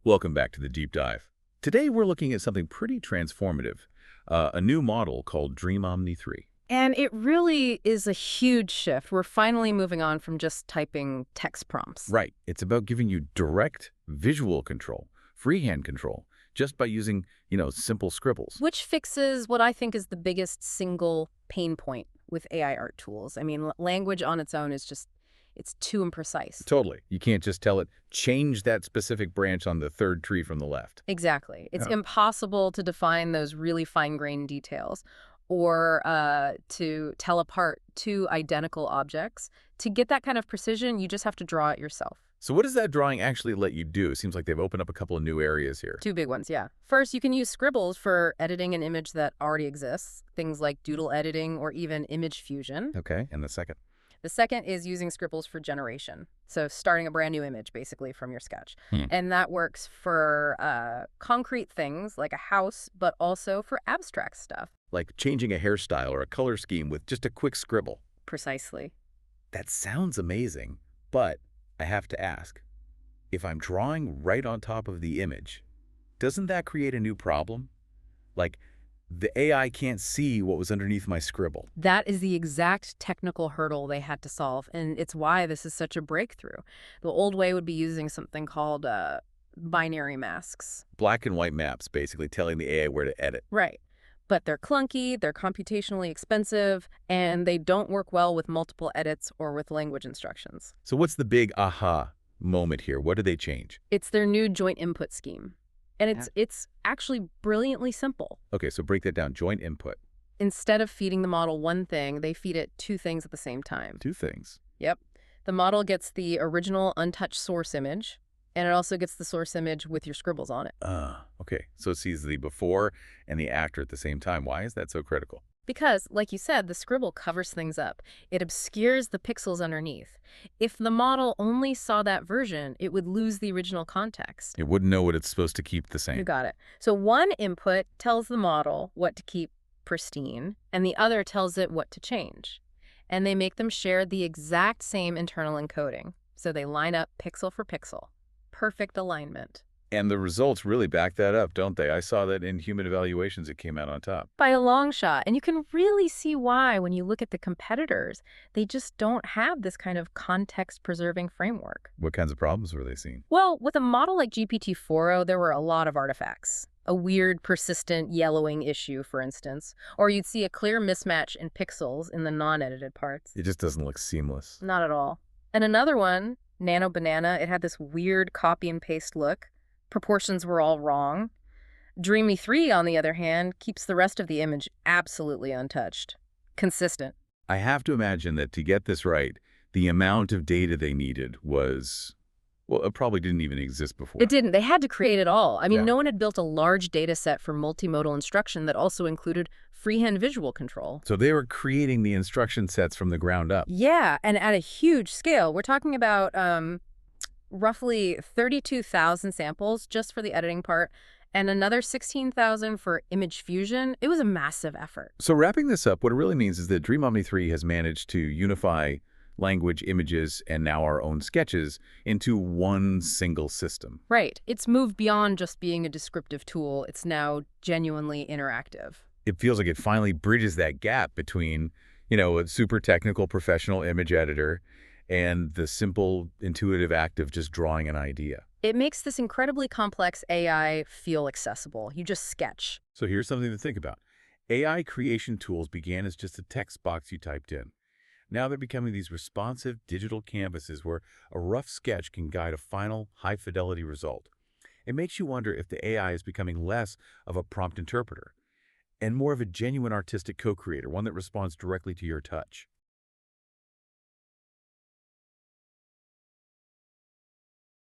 Welcome back to the deep dive. Today we're looking at something pretty transformative, a new model called DreamOmni3. And it really is a huge shift. We're finally moving on from just typing text prompts. Right. It's about giving you direct visual control, freehand control, just by using, simple scribbles. Which fixes what I think is the biggest single pain point with AI art tools. I mean, language on its own is just, it's too imprecise. Totally. You can't just tell it, change that specific branch on the third tree from the left. Exactly. It's Yeah. impossible to define those really fine-grained details or to tell apart two identical objects. To get that kind of precision, you just have to draw it yourself. So what does that drawing actually let you do? It seems like they've opened up a couple of new areas here. Two big ones, yeah. First, you can use scribbles for editing an image that already exists, things like doodle editing or even image fusion. Okay. And the second? The second is using scribbles for generation. So starting a brand new image, basically, from your sketch. And that works for concrete things like a house, but also for abstract stuff. Like changing a hairstyle or a color scheme with just a quick scribble. Precisely. That sounds amazing, but I have to ask, if I'm drawing right on top of the image, doesn't that create a new problem? Like, the AI can't see what was underneath my scribble. That is the exact technical hurdle they had to solve, and it's why this is such a breakthrough. The old way would be using something called binary masks. Black and white maps, basically telling the AI where to edit. Right. But they're clunky, they're computationally expensive, and they don't work well with multiple edits or with language instructions. So what's the big aha moment here? What did they change? It's their new joint input scheme. And it's actually brilliantly simple. Okay, so break that down. Joint input. Instead of feeding the model one thing, they feed it two things at the same time. Two things. Yep. The model gets the original untouched source image, and it also gets the source image with your scribbles on it. Okay. So it sees the before and the after at the same time. Why is that so critical? Because, like you said, the scribble covers things up. It obscures the pixels underneath. If the model only saw that version, it would lose the original context. It wouldn't know what it's supposed to keep the You same. got it. So one input tells the model what to keep pristine, and the other tells it what to change. And they make them share the exact same internal encoding. So they line up pixel for pixel. Perfect alignment. And the results really back that up, don't they? I saw that in human evaluations it came out on top. By a long shot. And you can really see why when you look at the competitors. They just don't have this kind of context-preserving framework. What kinds of problems were they seeing? Well, with a model like GPT-4o, there were a lot of artifacts. A weird, persistent yellowing issue, for instance. Or you'd see a clear mismatch in pixels in the non-edited parts. It just doesn't look seamless. Not at all. And another one, Nano Banana, it had this weird copy and paste look. Proportions were all wrong. Dreamy3, on the other hand, keeps the rest of the image absolutely untouched. Consistent. I have to imagine that to get this right, the amount of data they needed was, well, it probably didn't even exist before. It didn't. They had to create it all. I mean, Yeah. no one had built a large data set for multimodal instruction that also included freehand visual control. So they were creating the instruction sets from the ground up. Yeah, and at a huge scale. We're talking about roughly 32,000 samples just for the editing part, and another 16,000 for image fusion. It was a massive effort. So wrapping this up, what it really means is that DreamOmni3 has managed to unify language, images, and now our own sketches into one single system. Right. It's moved beyond just being a descriptive tool. It's now genuinely interactive. It feels like it finally bridges that gap between, a super technical professional image editor and the simple, intuitive act of just drawing an idea. It makes this incredibly complex AI feel accessible. You just sketch. So here's something to think about. AI creation tools began as just a text box you typed in. Now they're becoming these responsive digital canvases where a rough sketch can guide a final, high-fidelity result. It makes you wonder if the AI is becoming less of a prompt interpreter and more of a genuine artistic co-creator, one that responds directly to your touch.